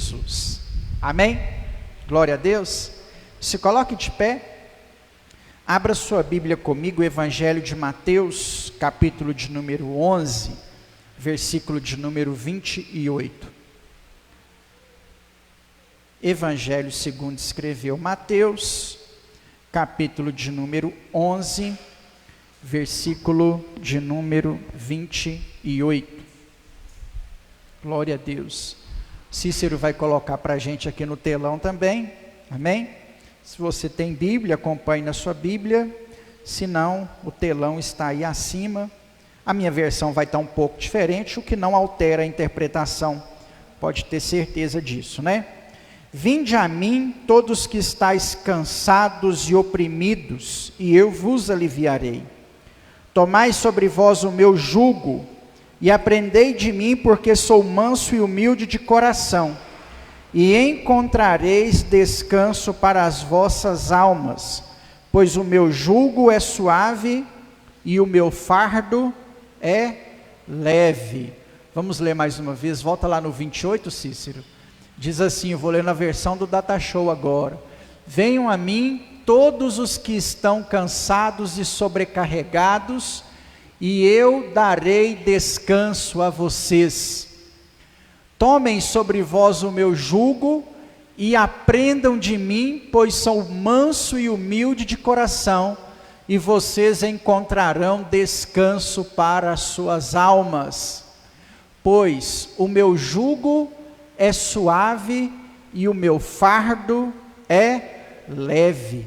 Jesus. Amém? Glória a Deus. Se coloque de pé. Abra sua Bíblia comigo, o Evangelho de Mateus, capítulo de número 11, versículo de número 28. Evangelho segundo escreveu Mateus, capítulo de número 11, versículo de número 28. Glória a Deus. Cícero vai colocar para a gente aqui no telão também, amém? Se você tem Bíblia, acompanhe na sua Bíblia, se não, o telão está aí acima. A minha versão vai estar um pouco diferente, o que não altera a interpretação, pode ter certeza disso, né? Vinde a mim, todos que estáis cansados e oprimidos, e eu vos aliviarei. Tomai sobre vós o meu jugo, e aprendei de mim, porque sou manso e humilde de coração, e encontrareis descanso para as vossas almas, pois o meu jugo é suave e o meu fardo é leve. Vamos ler mais uma vez, volta lá no 28, Cícero. Diz assim, eu vou ler na versão do Data Show agora. Venham a mim todos os que estão cansados e sobrecarregados, e eu darei descanso a vocês. Tomem sobre vós o meu jugo e aprendam de mim, pois sou manso e humilde de coração, e vocês encontrarão descanso para as suas almas. Pois o meu jugo é suave e o meu fardo é leve.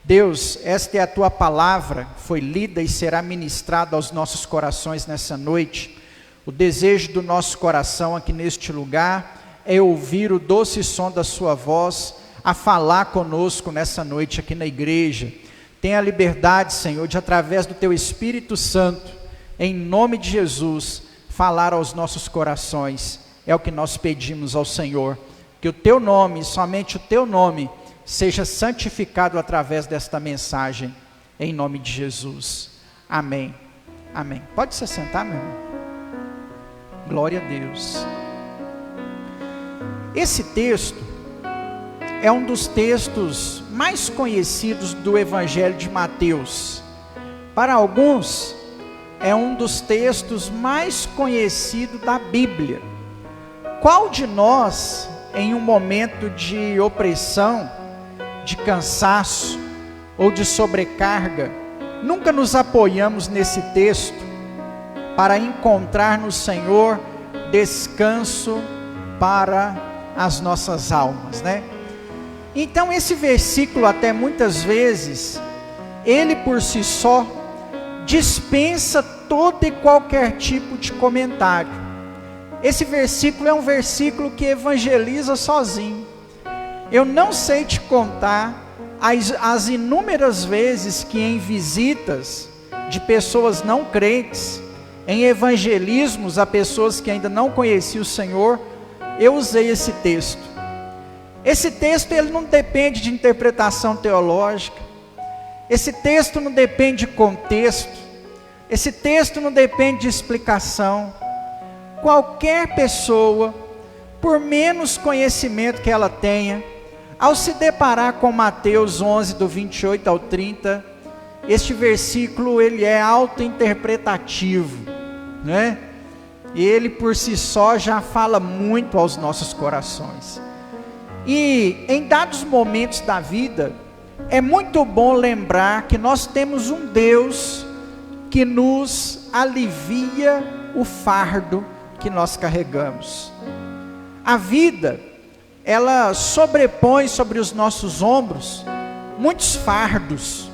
Deus, esta é a tua palavra, foi lida e será ministrada aos nossos corações nessa noite. O desejo do nosso coração aqui neste lugar é ouvir o doce som da sua voz, a falar conosco nessa noite aqui na igreja. Tenha a liberdade, Senhor, de através do teu Espírito Santo, em nome de Jesus, falar aos nossos corações. É o que nós pedimos ao Senhor, que o teu nome, somente o teu nome, seja santificado através desta mensagem, em nome de Jesus. Amém. Amém. Pode se sentar, meu irmão. Glória a Deus. Esse texto é um dos textos mais conhecidos do Evangelho de Mateus. Para alguns, é um dos textos mais conhecidos da Bíblia. Qual de nós, em um momento de opressão, de cansaço ou de sobrecarga, nunca nos apoiamos nesse texto para encontrar no Senhor descanso para as nossas almas, né? Então esse versículo, até muitas vezes, ele por si só dispensa todo e qualquer tipo de comentário. Esse versículo é um versículo que evangeliza sozinho. Eu não sei te contar as inúmeras vezes que em visitas de pessoas não crentes, em evangelismos a pessoas que ainda não conheciam o Senhor, eu usei esse texto. Esse texto ele não depende de interpretação teológica, esse texto não depende de contexto, esse texto não depende de explicação. Qualquer pessoa, por menos conhecimento que ela tenha, ao se deparar com Mateus 11, do 28 ao 30, este versículo ele é auto-interpretativo, né? Ele por si só já fala muito aos nossos corações. E em dados momentos da vida, é muito bom lembrar que nós temos um Deus que nos alivia o fardo que nós carregamos. A vida, ela sobrepõe sobre os nossos ombros muitos fardos,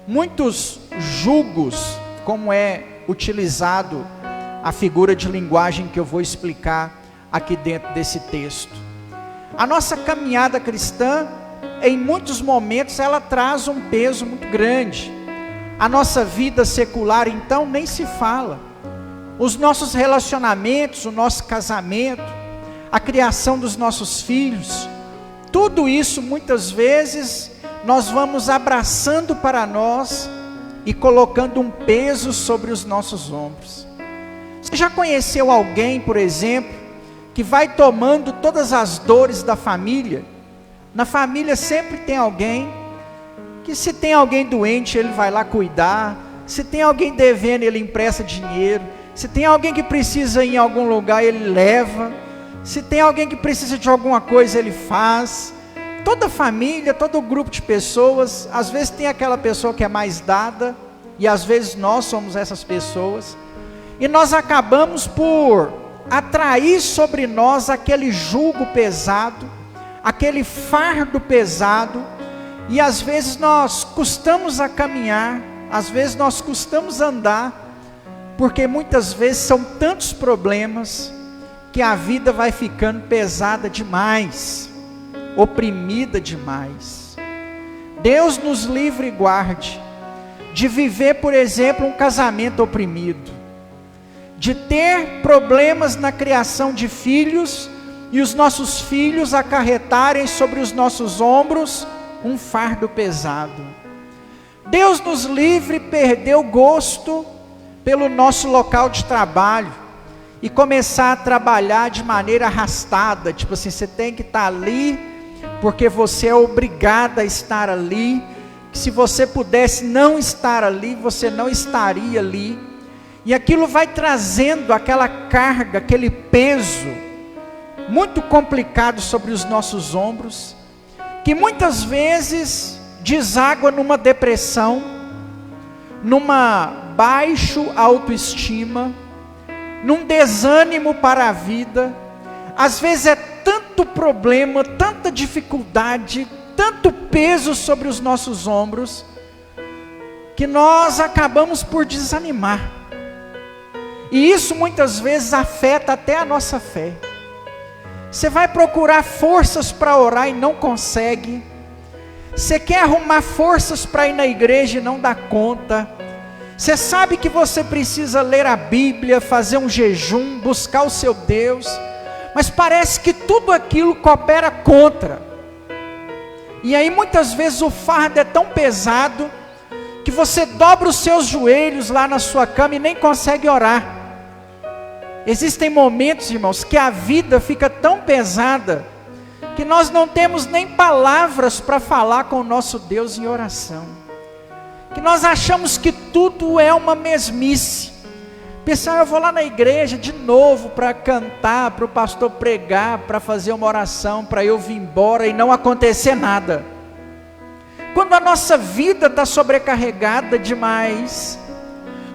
muitos jugos, como é utilizado a figura de linguagem que eu vou explicar aqui dentro desse texto. A nossa caminhada cristã, em muitos momentos, ela traz um peso muito grande. A nossa vida secular, então, nem se fala. Os nossos relacionamentos, o nosso casamento, a criação dos nossos filhos, tudo isso muitas vezes nós vamos abraçando para nós e colocando um peso sobre os nossos ombros. Você já conheceu alguém, por exemplo, que vai tomando todas as dores da família. Na família sempre tem alguém que, se tem alguém doente, ele vai lá cuidar. Se tem alguém devendo, ele empresta dinheiro. Se tem alguém que precisa ir em algum lugar, ele leva. Se tem alguém que precisa de alguma coisa, ele faz. Toda família, todo grupo de pessoas, às vezes tem aquela pessoa que é mais dada, e às vezes nós somos essas pessoas, e nós acabamos por atrair sobre nós aquele jugo pesado, aquele fardo pesado, e às vezes nós custamos a caminhar, às vezes nós custamos andar, porque muitas vezes são tantos problemas, que a vida vai ficando pesada demais, oprimida demais. Deus nos livre e guarde de viver, por exemplo, um casamento oprimido, de ter problemas na criação de filhos, e os nossos filhos acarretarem sobre os nossos ombros um fardo pesado. Deus nos livre perder o gosto pelo nosso local de trabalho, e começar a trabalhar de maneira arrastada, tipo assim, você tem que estar ali, porque você é obrigado a estar ali, se você pudesse não estar ali, você não estaria ali, e aquilo vai trazendo aquela carga, aquele peso, muito complicado sobre os nossos ombros, que muitas vezes deságua numa depressão, numa baixa autoestima, num desânimo para a vida. Às vezes é tanto problema, tanta dificuldade, tanto peso sobre os nossos ombros, que nós acabamos por desanimar, e isso muitas vezes afeta até a nossa fé. Você vai procurar forças para orar e não consegue, você quer arrumar forças para ir na igreja e não dá conta. Você sabe que você precisa ler a Bíblia, fazer um jejum, buscar o seu Deus, mas parece que tudo aquilo coopera contra. E aí muitas vezes o fardo é tão pesado, que você dobra os seus joelhos lá na sua cama e nem consegue orar. Existem momentos, irmãos, que a vida fica tão pesada, que nós não temos nem palavras para falar com o nosso Deus em oração, que nós achamos que tudo é uma mesmice. Pensar, eu vou lá na igreja de novo para cantar, para o pastor pregar, para fazer uma oração, para eu vir embora e não acontecer nada. Quando a nossa vida está sobrecarregada demais,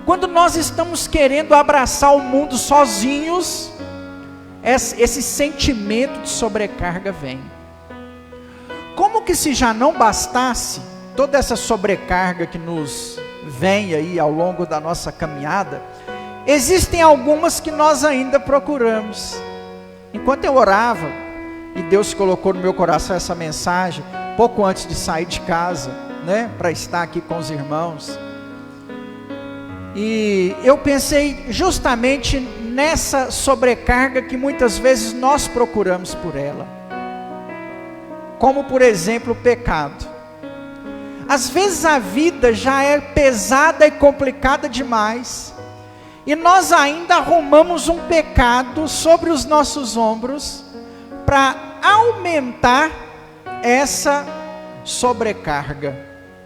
quando nós estamos querendo abraçar o mundo sozinhos, esse sentimento de sobrecarga vem. Como que, se já não bastasse toda essa sobrecarga que nos vem aí ao longo da nossa caminhada, existem algumas que nós ainda procuramos. Enquanto eu orava, e Deus colocou no meu coração essa mensagem, pouco antes de sair de casa, né, para estar aqui com os irmãos, e eu pensei justamente nessa sobrecarga que muitas vezes nós procuramos por ela, como por exemplo o pecado. Às vezes a vida já é pesada e complicada demais, e nós ainda arrumamos um pecado sobre os nossos ombros, para aumentar essa sobrecarga,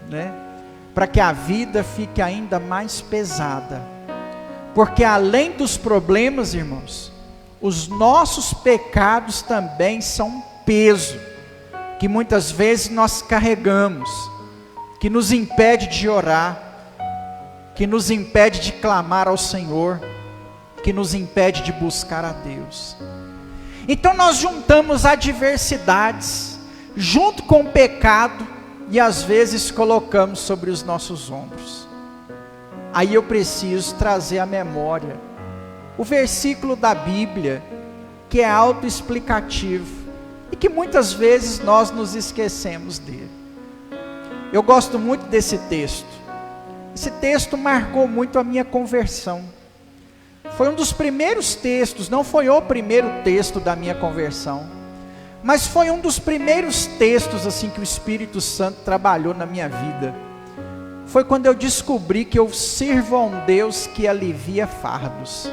né? Para que a vida fique ainda mais pesada, porque além dos problemas, irmãos, os nossos pecados também são um peso, que muitas vezes nós carregamos, que nos impede de orar, que nos impede de clamar ao Senhor, que nos impede de buscar a Deus. Então nós juntamos adversidades, junto com o pecado, e às vezes colocamos sobre os nossos ombros. Aí eu preciso trazer à memória o versículo da Bíblia, que é autoexplicativo, e que muitas vezes nós nos esquecemos dele. Eu gosto muito desse texto. Esse texto marcou muito a minha conversão. Foi um dos primeiros textos, não foi o primeiro texto da minha conversão, mas foi um dos primeiros textos assim que o Espírito Santo trabalhou na minha vida. Foi quando eu descobri que eu sirvo a um Deus que alivia fardos.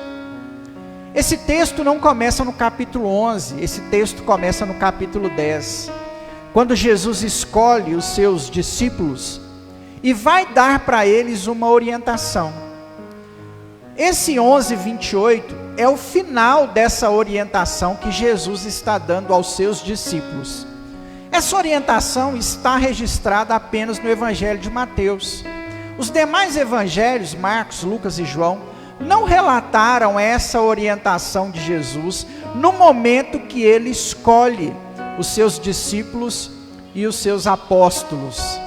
Esse texto não começa no capítulo 11, esse texto começa no capítulo 10, quando Jesus escolhe os seus discípulos e vai dar para eles uma orientação. Esse 11:28 é o final dessa orientação que Jesus está dando aos seus discípulos. Essa orientação está registrada apenas no Evangelho de Mateus. Os demais evangelhos, Marcos, Lucas e João, não relataram essa orientação de Jesus no momento que ele escolhe os seus discípulos e os seus apóstolos.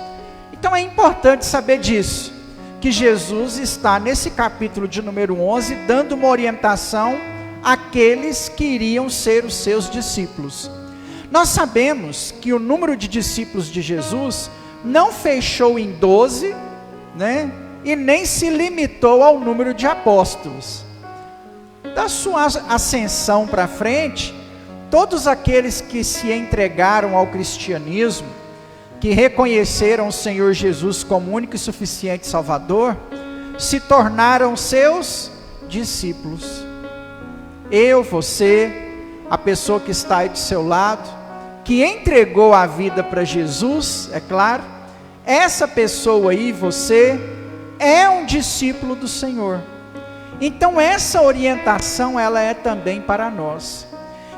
Então é importante saber disso, que Jesus está nesse capítulo de número 11 dando uma orientação àqueles que iriam ser os seus discípulos. Nós sabemos que o número de discípulos de Jesus não fechou em 12, né? E nem se limitou ao número de apóstolos. Da sua ascensão para frente, todos aqueles que se entregaram ao cristianismo, que reconheceram o Senhor Jesus como único e suficiente Salvador, se tornaram seus discípulos. Eu, você, a pessoa que está aí do seu lado, que entregou a vida para Jesus, é claro, essa pessoa aí, você, é um discípulo do Senhor. Então essa orientação, ela é também para nós.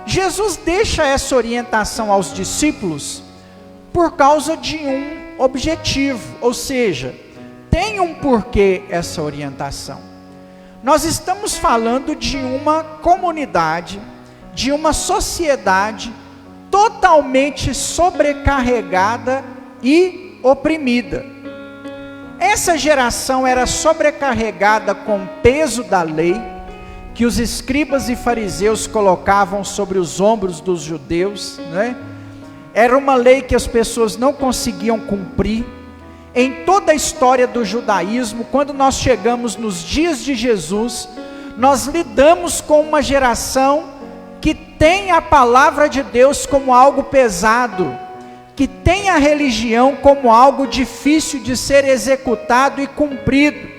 Jesus deixa essa orientação aos discípulos por causa de um objetivo, ou seja, tem um porquê essa orientação. Nós estamos falando de uma comunidade, de uma sociedade totalmente sobrecarregada e oprimida. Essa geração era sobrecarregada com o peso da lei, que os escribas e fariseus colocavam sobre os ombros dos judeus, né? Era uma lei que as pessoas não conseguiam cumprir. Em toda a história do judaísmo, quando nós chegamos nos dias de Jesus, nós lidamos com uma geração que tem a palavra de Deus como algo pesado, que tem a religião como algo difícil de ser executado e cumprido.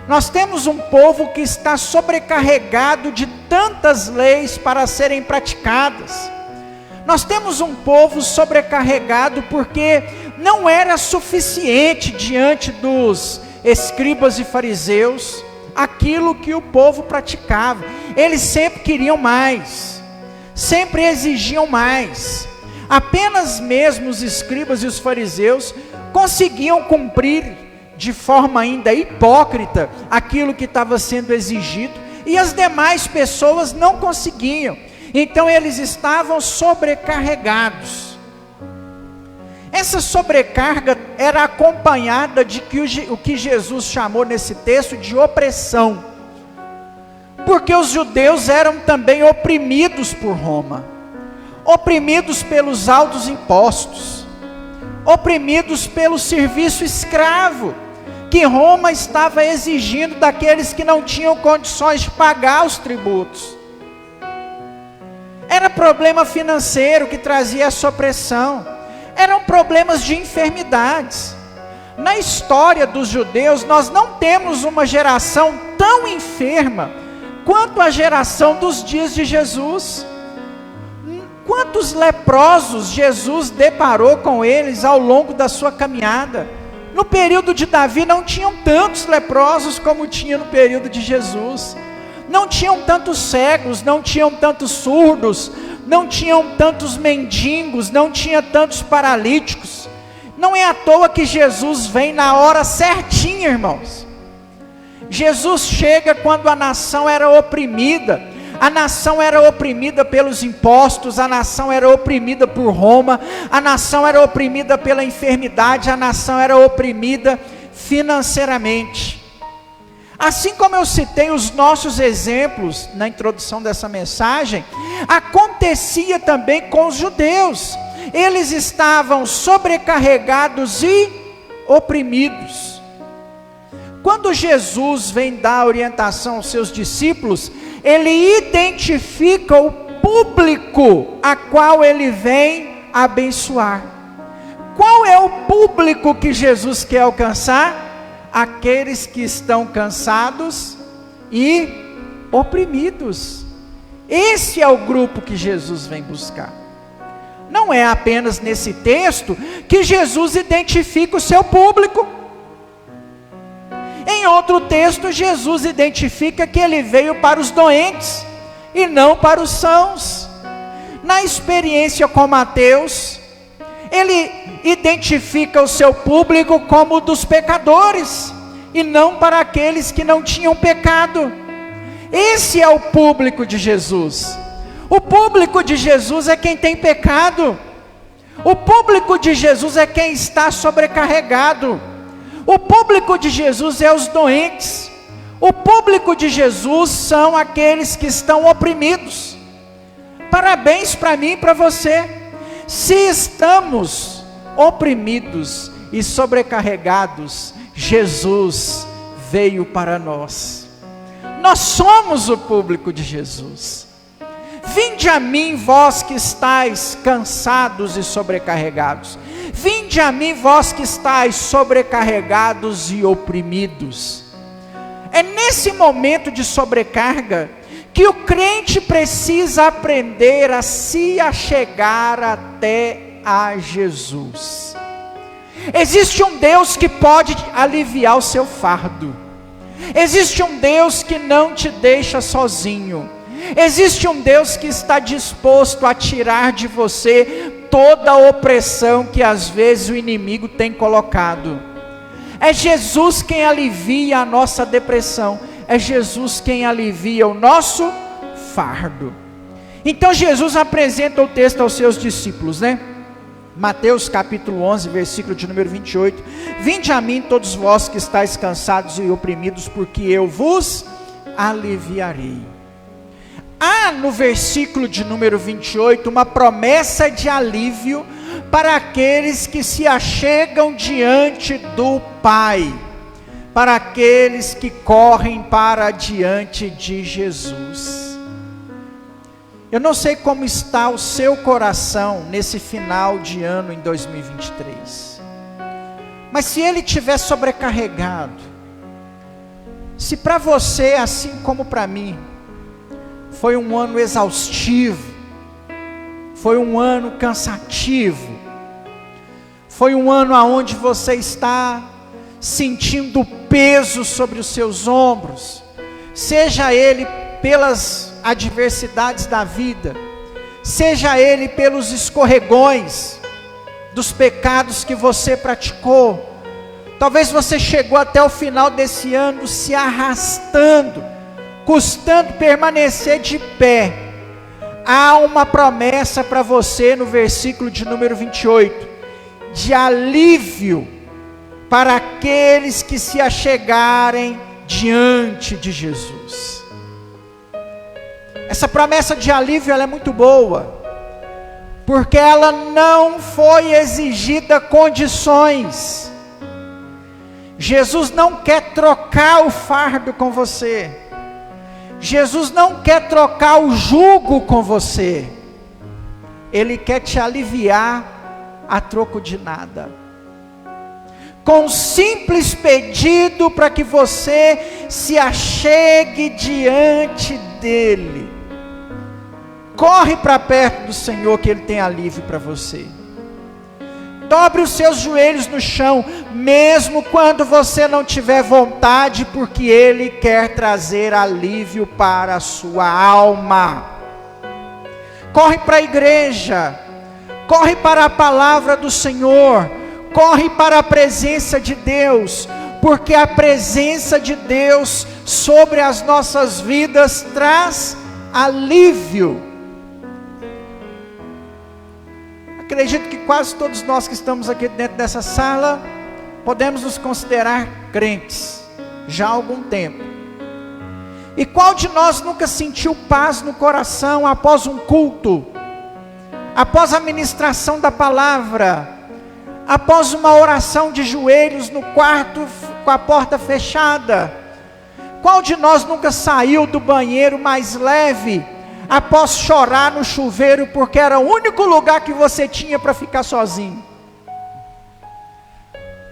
Nós temos um povo que está sobrecarregado de tantas leis para serem praticadas. Nós temos um povo sobrecarregado porque não era suficiente diante dos escribas e fariseus aquilo que o povo praticava. Eles sempre queriam mais, sempre exigiam mais. Apenas mesmo os escribas e os fariseus conseguiam cumprir de forma ainda hipócrita aquilo que estava sendo exigido, e as demais pessoas não conseguiam. Então eles estavam sobrecarregados. Essa sobrecarga era acompanhada de o que Jesus chamou nesse texto de opressão, porque os judeus eram também oprimidos por Roma, oprimidos pelos altos impostos, oprimidos pelo serviço escravo que Roma estava exigindo daqueles que não tinham condições de pagar os tributos. Era problema financeiro que trazia essa opressão, eram problemas de enfermidades. Na história dos judeus, nós não temos uma geração tão enferma quanto a geração dos dias de Jesus. Quantos leprosos Jesus deparou com eles ao longo da sua caminhada? No período de Davi não tinham tantos leprosos como tinha no período de Jesus. Não tinham tantos cegos, não tinham tantos surdos, não tinham tantos mendigos, não tinha tantos paralíticos. Não é à toa que Jesus vem na hora certinha, irmãos. Jesus chega quando a nação era oprimida. A nação era oprimida pelos impostos, a nação era oprimida por Roma, a nação era oprimida pela enfermidade, a nação era oprimida financeiramente. Assim como eu citei os nossos exemplos na introdução dessa mensagem, acontecia também com os judeus. Eles estavam sobrecarregados e oprimidos. Quando Jesus vem dar orientação aos seus discípulos, ele identifica o público a qual ele vem abençoar. Qual é o público que Jesus quer alcançar? Aqueles que estão cansados e oprimidos. Esse é o grupo que Jesus vem buscar. Não é apenas nesse texto que Jesus identifica o seu público. Em outro texto, Jesus identifica que ele veio para os doentes e não para os sãos. Na experiência com Mateus, ele identifica o seu público como o dos pecadores e não para aqueles que não tinham pecado. Esse é o público de Jesus. O público de Jesus é quem tem pecado. O público de Jesus é quem está sobrecarregado. O público de Jesus é os doentes. O público de Jesus são aqueles que estão oprimidos. Parabéns para mim e para você. Se estamos oprimidos e sobrecarregados, Jesus veio para nós. Nós somos o público de Jesus. Vinde a mim, vós que estáis cansados e sobrecarregados. Vinde a mim, vós que estáis sobrecarregados e oprimidos. É nesse momento de sobrecarga que o crente precisa aprender a se achegar até a Jesus. Existe um Deus que pode aliviar o seu fardo. Existe um Deus que não te deixa sozinho. Existe um Deus que está disposto a tirar de você toda a opressão que às vezes o inimigo tem colocado. É Jesus quem alivia a nossa depressão. É Jesus quem alivia o nosso fardo. Então Jesus apresenta o texto aos seus discípulos, né? Mateus capítulo 11, versículo de número 28. Vinde a mim todos vós que estáis cansados e oprimidos, porque eu vos aliviarei. Há no versículo de número 28 uma promessa de alívio para aqueles que se achegam diante do Pai, para aqueles que correm para diante de Jesus. Eu não sei como está o seu coração nesse final de ano em 2023, mas se ele estiver sobrecarregado, se para você, assim como para mim, foi um ano exaustivo, foi um ano cansativo, foi um ano onde você está sentindo peso sobre os seus ombros, seja ele pelas adversidades da vida, seja ele pelos escorregões dos pecados que você praticou. Talvez você chegou até o final desse ano se arrastando, custando permanecer de pé. Há uma promessa para você no versículo de número 28, de alívio para aqueles que se achegarem diante de Jesus. Essa promessa de alívio, ela é muito boa, porque ela não foi exigida condições. Jesus não quer trocar o fardo com você. Jesus não quer trocar o jugo com você. Ele quer te aliviar a troco de nada. Com um simples pedido para que você se achegue diante dele. Corre para perto do Senhor que Ele tem alívio para você. Dobre os seus joelhos no chão, mesmo quando você não tiver vontade, porque Ele quer trazer alívio para a sua alma. Corre para a igreja, corre para a palavra do Senhor, corre para a presença de Deus, porque a presença de Deus sobre as nossas vidas traz alívio. Acredito que quase todos nós que estamos aqui dentro dessa sala podemos nos considerar crentes já há algum tempo. E qual de nós nunca sentiu paz no coração após um culto, após a ministração da palavra, após uma oração de joelhos no quarto com a porta fechada? Qual de nós nunca saiu do banheiro mais leve após chorar no chuveiro, porque era o único lugar que você tinha para ficar sozinho?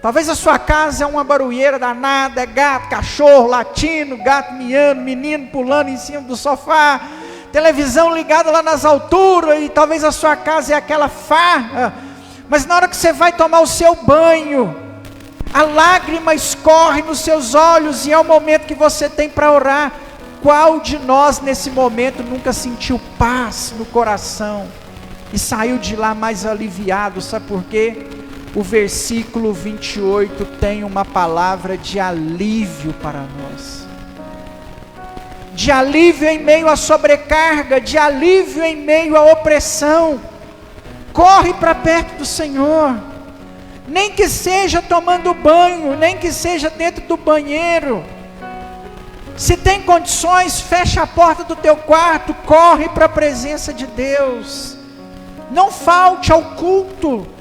Talvez a sua casa é uma barulheira danada, é gato, cachorro latindo, gato miando, menino pulando em cima do sofá, televisão ligada lá nas alturas, e talvez a sua casa é aquela farra, mas na hora que você vai tomar o seu banho, a lágrima escorre nos seus olhos, e é o momento que você tem para orar. Qual de nós nesse momento nunca sentiu paz no coração, e saiu de lá mais aliviado? Sabe por quê? O versículo 28 tem uma palavra de alívio para nós, de alívio em meio à sobrecarga, de alívio em meio à opressão. Corre para perto do Senhor, nem que seja tomando banho, nem que seja dentro do banheiro. Se tem condições, fecha a porta do teu quarto, corre para a presença de Deus. Não falte ao culto,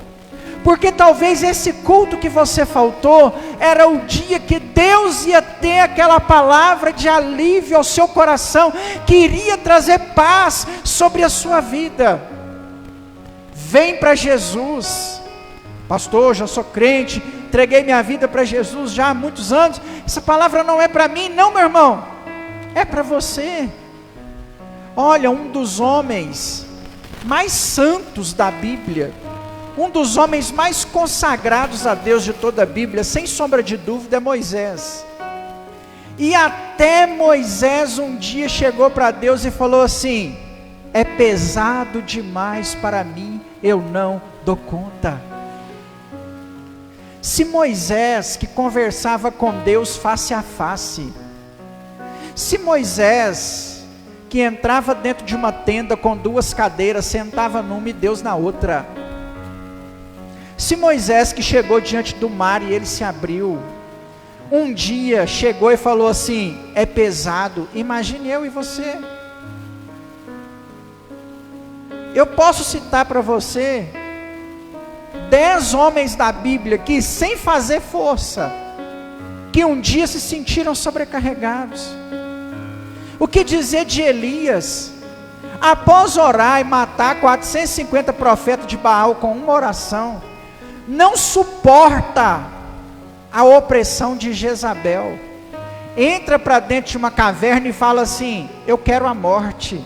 porque talvez esse culto que você faltou, era o dia que Deus ia ter aquela palavra de alívio ao seu coração, que iria trazer paz sobre a sua vida. Vem para Jesus. Pastor, já sou crente, entreguei minha vida para Jesus já há muitos anos, essa palavra não é para mim. Não, meu irmão, é para você. Olha, um dos homens mais santos da Bíblia, um dos homens mais consagrados a Deus de toda a Bíblia, sem sombra de dúvida, é Moisés. E até Moisés um dia chegou para Deus e falou assim: é pesado demais para mim, eu não dou conta. Se Moisés, que conversava com Deus face a face, se Moisés, que entrava dentro de uma tenda com duas cadeiras, sentava numa e Deus na outra, se Moisés, que chegou diante do mar e ele se abriu, um dia chegou e falou assim: é pesado, imagine eu e você. Eu posso citar para você 10 homens da Bíblia que, sem fazer força, que um dia se sentiram sobrecarregados. O que dizer de Elias? Após orar e matar 450 profetas de Baal com uma oração, não suporta a opressão de Jezabel, entra para dentro de uma caverna e fala assim: eu quero a morte,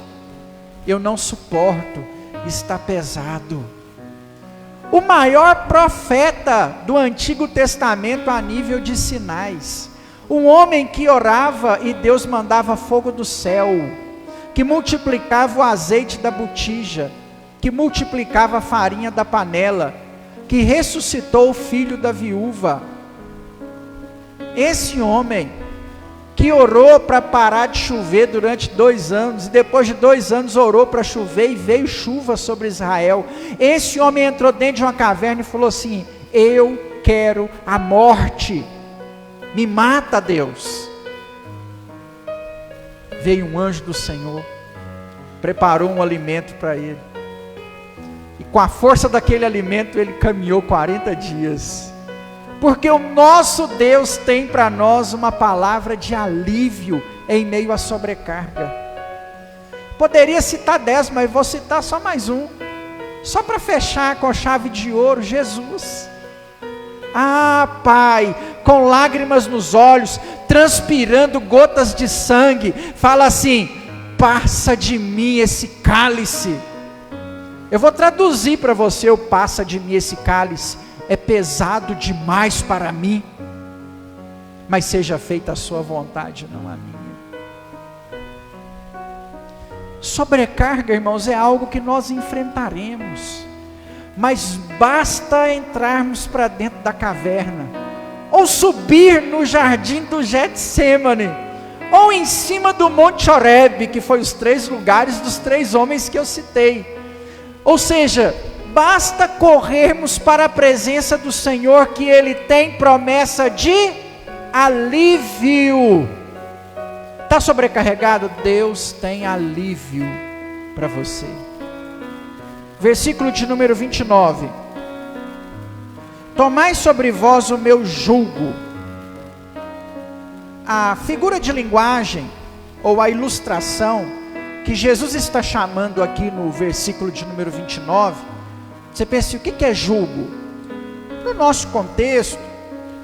eu não suporto, está pesado. O maior profeta do Antigo Testamento a nível de sinais, um homem que orava e Deus mandava fogo do céu, que multiplicava o azeite da botija, que multiplicava a farinha da panela, que ressuscitou o filho da viúva. Esse homem que orou para parar de chover durante 2 anos, e depois de 2 anos orou para chover, e veio chuva sobre Israel. Esse homem entrou dentro de uma caverna e falou assim: eu quero a morte, me mata, Deus. Veio um anjo do Senhor, preparou um alimento para ele, e com a força daquele alimento ele caminhou 40 dias, porque o nosso Deus tem para nós uma palavra de alívio em meio à sobrecarga. Poderia citar 10, mas vou citar só mais um, só para fechar com chave de ouro: Jesus. Ah, Pai, com lágrimas nos olhos, transpirando gotas de sangue, fala assim: passa de mim esse cálice. Eu vou traduzir para você o passa de mim esse cálice: é pesado demais para mim, mas seja feita a sua vontade, não a minha. Sobrecarga, irmãos, é algo que nós enfrentaremos, mas basta entrarmos para dentro da caverna, ou subir no jardim do Getsêmani, ou em cima do Monte Horebe, que foi os 3 lugares dos 3 homens que eu citei. Ou seja, basta corrermos para a presença do Senhor, que Ele tem promessa de alívio. Está sobrecarregado? Deus tem alívio para você. Versículo de número 29. Tomai sobre vós o meu jugo. A figura de linguagem, ou a ilustração, que Jesus está chamando aqui no versículo de número 29, você pensa, o que é jugo? No nosso contexto,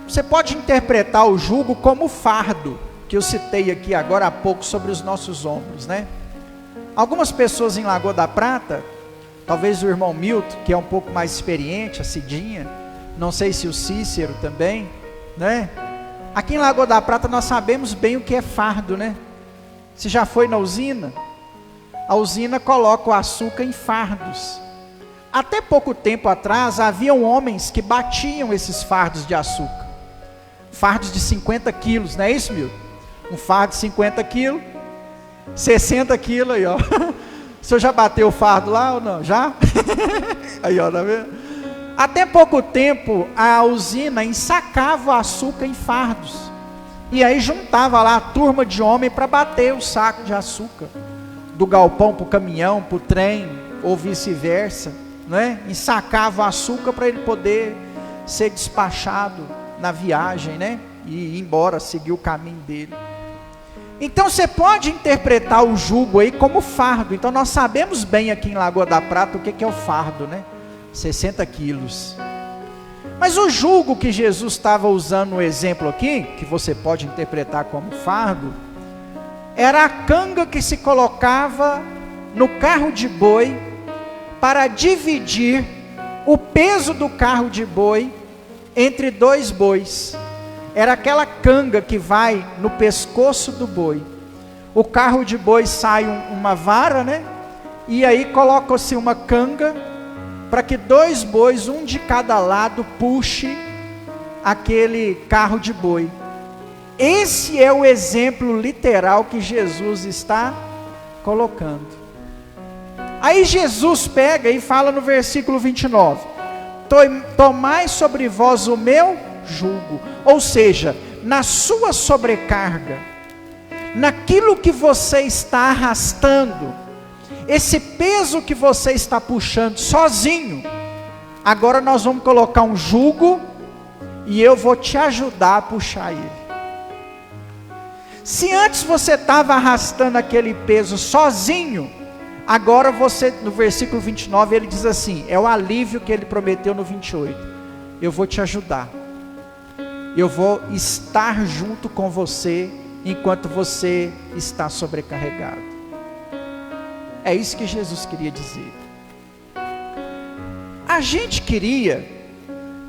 Você pode interpretar o jugo como o fardo, que eu citei aqui agora há pouco sobre os nossos ombros, né? Algumas pessoas em Lagoa da Prata, talvez o irmão Milton, que é um pouco mais experiente, a Cidinha, não sei se o Cícero também, né? Aqui em Lagoa da Prata nós sabemos bem o que é fardo, né? Você já foi na usina? A usina coloca o açúcar em fardos. Até pouco tempo atrás, haviam homens que batiam esses fardos de açúcar. Fardos de 50 quilos, não é isso, Milton? Um fardo de 50 quilos, 60 quilos aí, ó. O senhor já bateu o fardo lá ou não? Já? Aí, ó, tá vendo? Até pouco tempo, a usina ensacava o açúcar em fardos. E aí juntava lá a turma de homem para bater o saco de açúcar. Do galpão para o caminhão, para o trem, ou vice-versa, né? Ensacava o açúcar para ele poder ser despachado na viagem, né? E ir embora, seguir o caminho dele. Então você pode interpretar o jugo aí como fardo. Então nós sabemos bem aqui em Lagoa da Prata o que é o fardo, né? 60 quilos. Mas o jugo que Jesus estava usando no exemplo aqui, que você pode interpretar como fardo, era a canga que se colocava no carro de boi para dividir o peso do carro de boi entre dois bois. Era aquela canga que vai no pescoço do boi. O carro de boi sai uma vara, né? E aí coloca-se uma canga para que dois bois, um de cada lado, puxe aquele carro de boi. Esse é o exemplo literal que Jesus está colocando. Aí Jesus pega e fala no versículo 29, tomai sobre vós o meu jugo, ou seja, na sua sobrecarga, naquilo que você está arrastando, esse peso que você está puxando sozinho, agora nós vamos colocar um jugo e eu vou te ajudar a puxar ele. Se antes você estava arrastando aquele peso sozinho, agora você, no versículo 29, ele diz assim, é o alívio que ele prometeu no 28, eu vou te ajudar. Eu vou estar junto com você enquanto você está sobrecarregado. É isso que Jesus queria dizer. A gente queria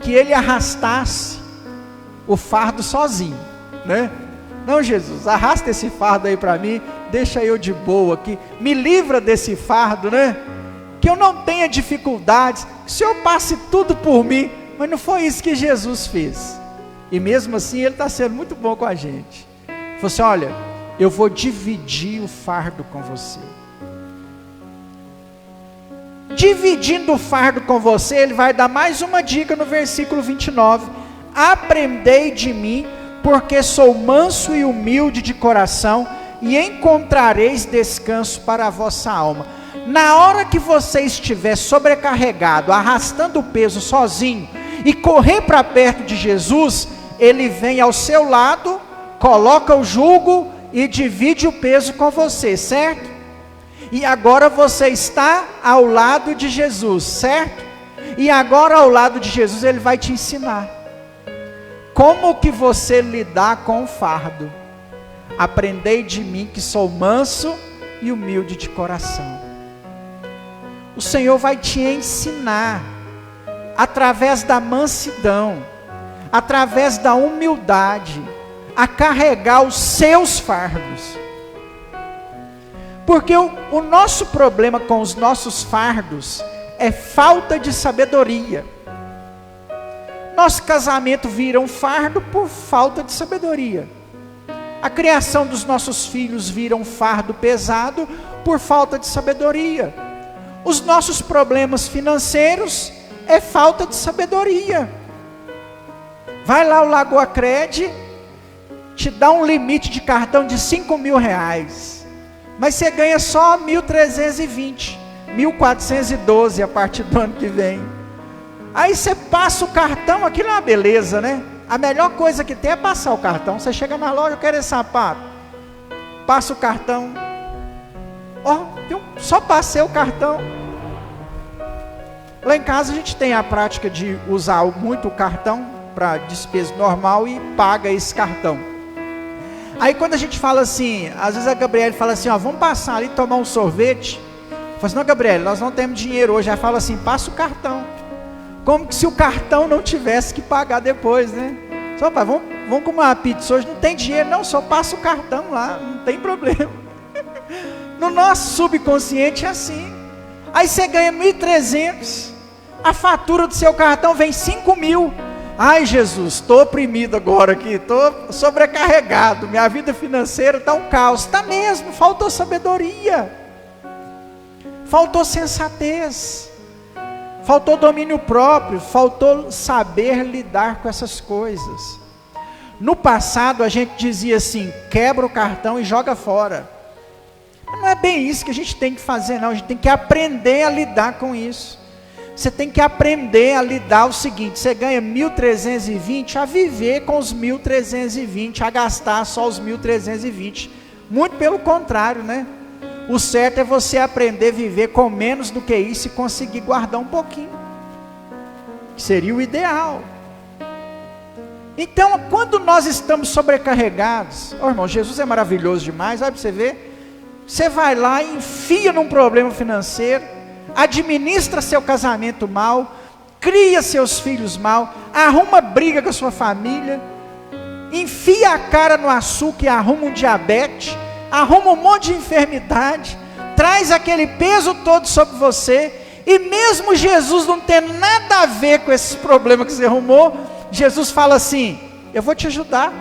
que ele arrastasse o fardo sozinho, né? Não, Jesus, arrasta esse fardo aí para mim, deixa eu de boa aqui, me livra desse fardo, né? Que eu não tenha dificuldades, que o Senhor passe tudo por mim. Mas não foi isso que Jesus fez. E mesmo assim ele está sendo muito bom com a gente. Ele falou assim, olha, eu vou dividir o fardo com você. Dividindo o fardo com você, ele vai dar mais uma dica no versículo 29. Aprendei de mim, porque sou manso e humilde de coração, e encontrareis descanso para a vossa alma. Na hora que você estiver sobrecarregado, arrastando o peso sozinho, e correr para perto de Jesus, ele vem ao seu lado, coloca o jugo e divide o peso com você, certo? E agora você está ao lado de Jesus, certo? E agora ao lado de Jesus ele vai te ensinar como que você lidar com o fardo. Aprendei de mim que sou manso e humilde de coração. O Senhor vai te ensinar através da mansidão, através da humildade, a carregar os seus fardos. Porque o nosso problema com os nossos fardos é falta de sabedoria. Nosso casamento vira um fardo por falta de sabedoria. A criação dos nossos filhos vira um fardo pesado por falta de sabedoria. Os nossos problemas financeiros é falta de sabedoria. Vai lá o Lagoa Cred, te dá um limite de cartão de R$5.000, mas você ganha só 1.320, 1.412 a partir do ano que vem. Aí você passa o cartão, aquilo é uma beleza, né? A melhor coisa que tem é passar o cartão. Você chega na loja, eu quero esse sapato, passa o cartão, eu só passei o cartão. Lá em casa a gente tem a prática de usar muito o cartão, para despesa normal e paga esse cartão. Aí quando a gente fala assim, às vezes a Gabriela fala assim, ó, vamos passar ali tomar um sorvete. Eu falo assim, não, Gabriela, nós não temos dinheiro hoje. Aí fala assim, passa o cartão. Como se o cartão não tivesse que pagar depois, né? Só, pai, vamos comer uma pizza hoje, não tem dinheiro não, só passa o cartão lá, não tem problema. No nosso subconsciente é assim. Aí você ganha 1.300, a fatura do seu cartão vem 5.000. Ai Jesus, estou oprimido agora aqui, estou sobrecarregado, minha vida financeira está um caos. Está mesmo, faltou sabedoria, faltou sensatez, faltou domínio próprio, faltou saber lidar com essas coisas. No passado a gente dizia assim, quebra o cartão e joga fora. Não é bem isso que a gente tem que fazer não, a gente tem que aprender a lidar com isso. Você tem que aprender a lidar o seguinte, você ganha 1.320, a viver com os 1.320, a gastar só os 1.320, muito pelo contrário, né? O certo é você aprender a viver com menos do que isso e conseguir guardar um pouquinho, que seria o ideal. Então, quando nós estamos sobrecarregados, irmão, Jesus é maravilhoso demais, olha para você ver, você vai lá e enfia num problema financeiro, administra seu casamento mal, cria seus filhos mal, arruma briga com a sua família, enfia a cara no açúcar e arruma um diabetes, arruma um monte de enfermidade, traz aquele peso todo sobre você, e mesmo Jesus não tem nada a ver com esses problemas que você arrumou, Jesus fala assim, eu vou te ajudar,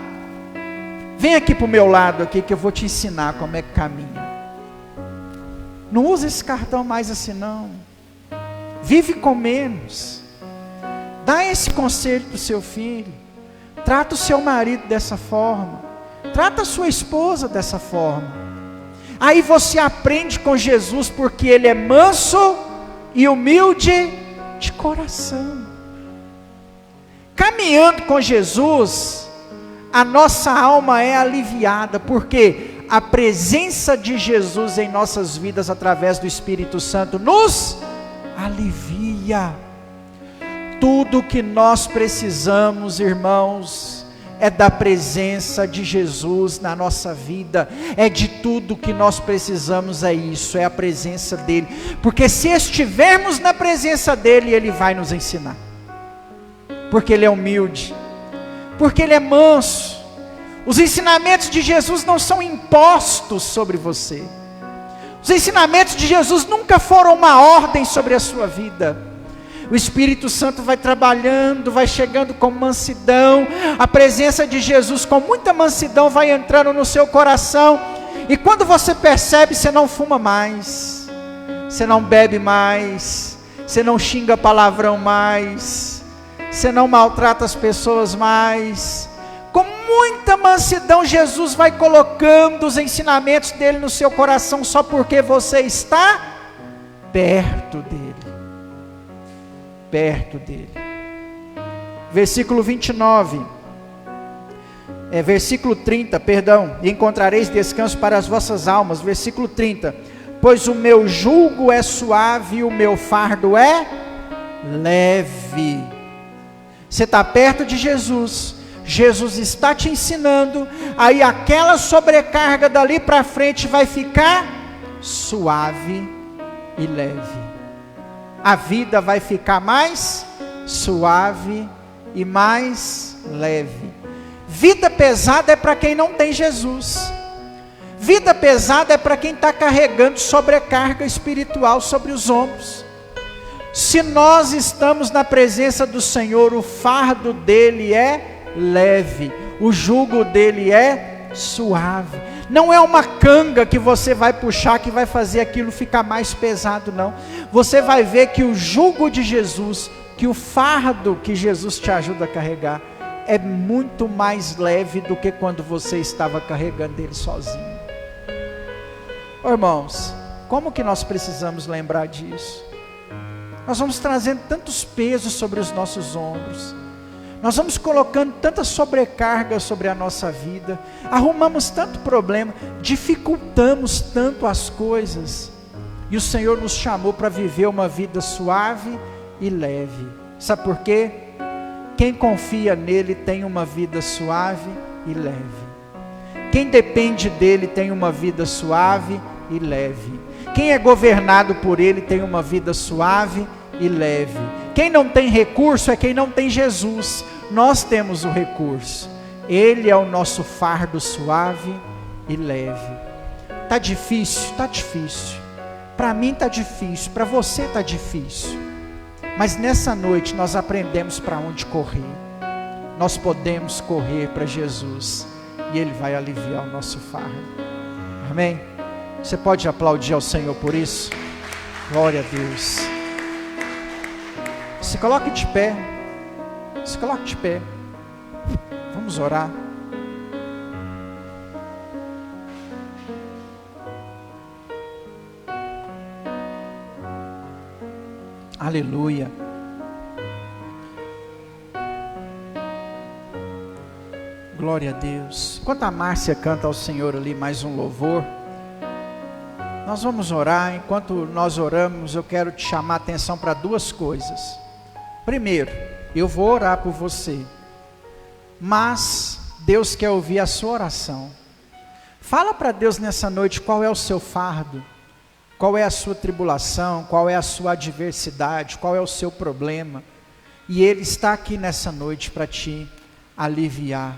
vem aqui para o meu lado aqui que eu vou te ensinar como é que caminha. Não usa esse cartão mais assim não, vive com menos, dá esse conselho para o seu filho, trata o seu marido dessa forma, trata a sua esposa dessa forma, aí você aprende com Jesus, porque Ele é manso e humilde de coração. Caminhando com Jesus, a nossa alma é aliviada, porque a presença de Jesus em nossas vidas, através do Espírito Santo, nos alivia. Tudo que nós precisamos, irmãos, é da presença de Jesus na nossa vida, é de tudo que nós precisamos, é isso, é a presença dEle, porque se estivermos na presença dEle, Ele vai nos ensinar, porque Ele é humilde, porque Ele é manso. Os ensinamentos de Jesus não são impostos sobre você. Os ensinamentos de Jesus nunca foram uma ordem sobre a sua vida. O Espírito Santo vai trabalhando, vai chegando com mansidão. A presença de Jesus com muita mansidão vai entrando no seu coração. E quando você percebe, você não fuma mais, você não bebe mais, você não xinga palavrão mais, você não maltrata as pessoas mais. Com muita mansidão, Jesus vai colocando os ensinamentos dele no seu coração, só porque você está perto dele. Perto dele. Versículo 29. Versículo 30, perdão. E encontrareis descanso para as vossas almas. Versículo 30. Pois o meu jugo é suave e o meu fardo é leve. Você está perto de Jesus. Jesus está te ensinando, aí aquela sobrecarga dali para frente vai ficar suave e leve. A vida vai ficar mais suave e mais leve. Vida pesada é para quem não tem Jesus. Vida pesada é para quem está carregando sobrecarga espiritual sobre os ombros. Se nós estamos na presença do Senhor, o fardo dele é leve, o jugo dele é suave. Não é uma canga que você vai puxar que vai fazer aquilo ficar mais pesado, não. Você vai ver que o jugo de Jesus, que o fardo que Jesus te ajuda a carregar, é muito mais leve do que quando você estava carregando ele sozinho. Irmãos, como que nós precisamos lembrar disso? Nós vamos trazendo tantos pesos sobre os nossos ombros, nós vamos colocando tanta sobrecarga sobre a nossa vida, arrumamos tanto problema, dificultamos tanto as coisas, e o Senhor nos chamou para viver uma vida suave e leve. Sabe por quê? Quem confia nele tem uma vida suave e leve. Quem depende dele tem uma vida suave e leve. Quem é governado por ele tem uma vida suave e leve. Quem não tem recurso é quem não tem Jesus. Nós temos o recurso. Ele é o nosso fardo suave e leve. Tá difícil? Tá difícil. Para mim tá difícil, para você tá difícil. Mas nessa noite nós aprendemos para onde correr. Nós podemos correr para Jesus e Ele vai aliviar o nosso fardo. Amém? Você pode aplaudir ao Senhor por isso? Glória a Deus. Se coloque de pé. Se coloque de pé. Vamos orar. Aleluia. Glória a Deus. Enquanto a Márcia canta ao Senhor ali mais um louvor, nós vamos orar. Enquanto nós oramos, eu quero te chamar a atenção para duas coisas. Primeiro, eu vou orar por você, mas Deus quer ouvir a sua oração. Fala para Deus nessa noite qual é o seu fardo, qual é a sua tribulação, qual é a sua adversidade, qual é o seu problema. E Ele está aqui nessa noite para te aliviar.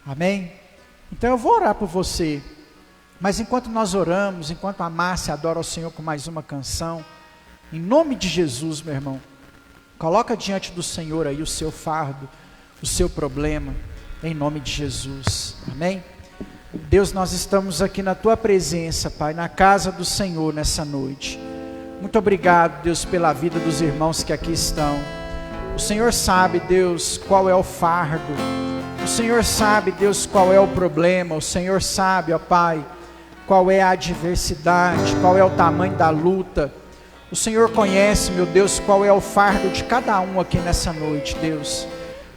Amém? Então eu vou orar por você. Mas enquanto nós oramos, enquanto a Márcia adora ao Senhor com mais uma canção, em nome de Jesus, meu irmão, coloca diante do Senhor aí o seu fardo, o seu problema, em nome de Jesus. Amém? Deus, nós estamos aqui na Tua presença, Pai, na casa do Senhor nessa noite. Muito obrigado, Deus, pela vida dos irmãos que aqui estão. O Senhor sabe, Deus, qual é o fardo. O Senhor sabe, Deus, qual é o problema. O Senhor sabe, ó Pai, qual é a adversidade, qual é o tamanho da luta. O Senhor conhece, meu Deus, qual é o fardo de cada um aqui nessa noite, Deus.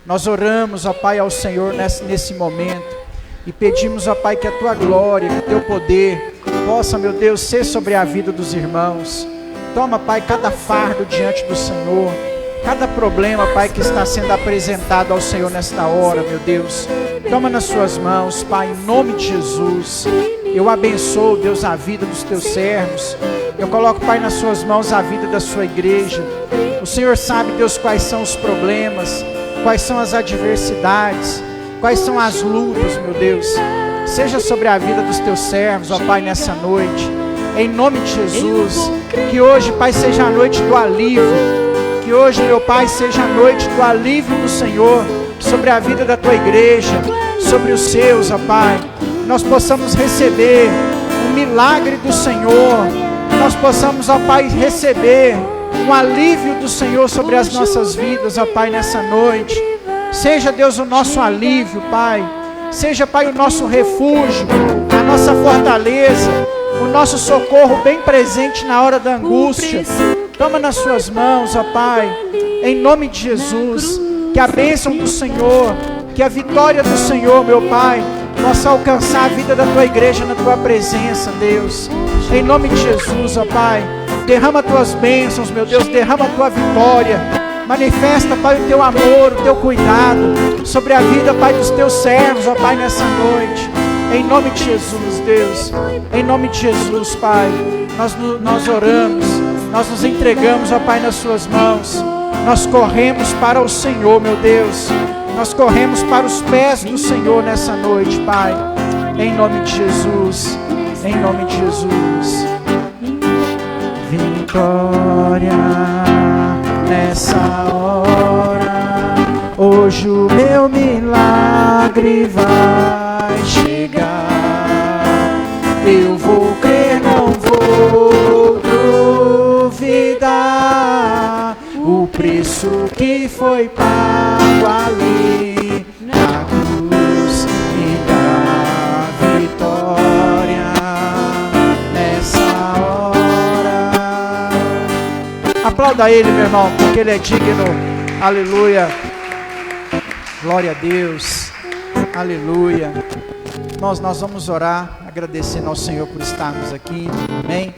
Nós oramos, ó Pai, ao Senhor nesse momento. E pedimos, ó Pai, que a Tua glória, que o Teu poder possa, meu Deus, ser sobre a vida dos irmãos. Toma, Pai, cada fardo diante do Senhor, cada problema, Pai, que está sendo apresentado ao Senhor nesta hora, meu Deus. Toma nas Suas mãos, Pai, em nome de Jesus. Eu abençoo, Deus, a vida dos Teus servos. Eu coloco, Pai, nas Suas mãos a vida da Sua igreja. O Senhor sabe, Deus, quais são os problemas, quais são as adversidades, quais são as lutas, meu Deus. Seja sobre a vida dos Teus servos, ó Pai, nessa noite. Em nome de Jesus. Que hoje, Pai, seja a noite do alívio. Que hoje, meu Pai, seja a noite do alívio do Senhor sobre a vida da Tua igreja, sobre os seus, ó Pai. Nós possamos receber o milagre do Senhor. Nós possamos, ó Pai, receber um alívio do Senhor sobre as nossas vidas, ó Pai, nessa noite. Seja, Deus, o nosso alívio, Pai. Seja, Pai, o nosso refúgio, a nossa fortaleza, o nosso socorro bem presente na hora da angústia. Toma nas Suas mãos, ó Pai, em nome de Jesus. Que a bênção do Senhor, que a vitória do Senhor, meu Pai, possa alcançar a vida da Tua igreja na Tua presença, Deus. Em nome de Jesus, ó Pai, derrama Tuas bênçãos, meu Deus, derrama a Tua vitória. Manifesta, Pai, o Teu amor, o Teu cuidado sobre a vida, Pai, dos Teus servos, ó Pai, nessa noite. Em nome de Jesus, Deus. Em nome de Jesus, Pai. Nós oramos, nós nos entregamos, ó Pai, nas Suas mãos. Nós corremos para o Senhor, meu Deus. Nós corremos para os pés do Senhor nessa noite, Pai. Em nome de Jesus. Em nome de Jesus. Vitória nessa hora, hoje o meu milagre vai chegar. Eu vou crer, não vou duvidar. O preço que foi pago ali na cruz me dá vitória nessa hora. Aplauda Ele, meu irmão, porque Ele é digno. Aleluia. Glória a Deus. Aleluia. Irmãos, nós vamos orar, agradecendo ao Senhor por estarmos aqui. Amém.